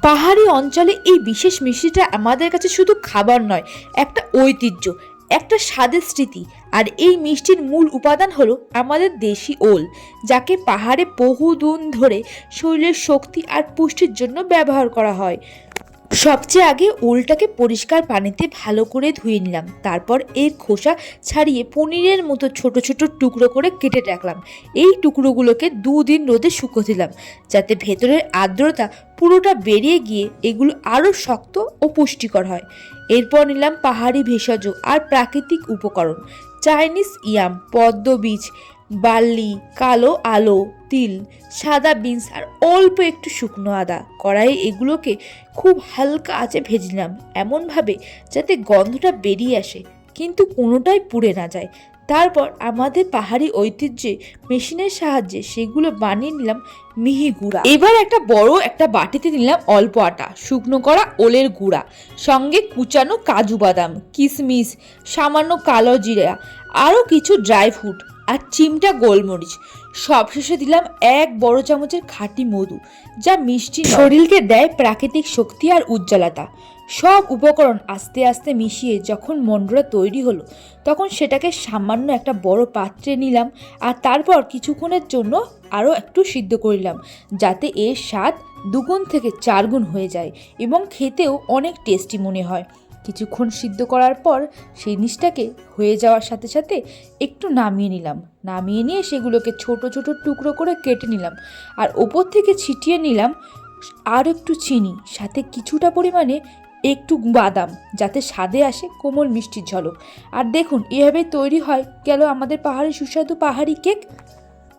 পাহাড়ি অঞ্চলে এই বিশেষ মিষ্টিটা আমাদের কাছে শুধু খাবার নয়, একটা ঐতিহ্য, একটা স্বাদের স্মৃতি। আর এই মিষ্টির মূল উপাদান হলো আমাদের দেশি ওল, যাকে পাহাড়ে বহুদিন ধরে শরীরের শক্তি আর পুষ্টির জন্য ব্যবহার করা হয়। সবচেয়ে আগে ওলটাকে পরিষ্কার পানিতে ভালো করে ধুয়ে নিলাম, তারপর এর খোসা ছাড়িয়ে পনিরের মতো ছোট ছোট টুকরো করে কেটে রাখলাম। এই টুকরোগুলোকে 2 দিন রোদে শুকোতে দিলাম, যাতে ভেতরের আর্দ্রতা পুরোটা বেরিয়ে গিয়ে এগুলো আরও শক্ত ও পুষ্টিকর হয়। এরপর নিলাম পাহাড়ি ভেষজ আর প্রাকৃতিক উপকরণ: চাইনিজ ইয়াম, পদ্ম বীজ, বার্লি, কালো আলো, তিল, সাদা বিনস আর অল্প একটু শুকনো আদা। কড়াইয়ে এগুলোকে খুব হালকা আঁচে ভেজলাম, এমনভাবে যাতে গন্ধটা বেরিয়ে আসে কিন্তু কোনোটাই পুড়ে না যায়। তারপর আমাদের পাহাড়ি ঐতিহ্যে মেশিনের সাহায্যে সেগুলো বানিয়ে নিলাম মিহি গুঁড়া। এবার একটা বাটিতে নিলাম অল্প আটা, শুকনো করা ওলের গুঁড়া, সঙ্গে কুচানো কাজু বাদাম, কিশমিশ, সামান্য কালো জিরা, আরও কিছু ড্রাই ফ্রুট আর চিমটা গোলমরিচ। সবশেষে দিলাম 1 বড় চামচের খাঁটি মধু, যা মিষ্টি শরীরকে দেয় প্রাকৃতিক শক্তি আর উজ্জ্বলতা। সব উপকরণ আস্তে আস্তে মিশিয়ে যখন মন্ডটা তৈরি হলো, তখন সেটাকে সামান্য একটা বড় পাত্রে নিলাম আর তারপর কিছুক্ষণের জন্য আরও একটু সিদ্ধ করলাম, যাতে এর স্বাদ 2 গুণ থেকে 4 গুণ হয়ে যায় এবং খেতেও অনেক টেস্টি মনে হয়। কিছুক্ষণ সিদ্ধ করার পর সেই জিনিসটাকে হয়ে যাওয়ার সাথে সাথে একটু নামিয়ে নিলাম। নামিয়ে নিয়ে সেগুলোকে ছোট ছোট টুকরো করে কেটে নিলাম আর ওপর থেকে ছিটিয়ে নিলাম আর একটু চিনি, সাথে কিছুটা পরিমাণে একটু বাদাম, যাতে স্বাদে আসে কোমল মিষ্টির ঝলক। আর দেখুন, এভাবে তৈরি হয় গেল আমাদের পাহাড়ি সুস্বাদু পাহাড়ি কেক।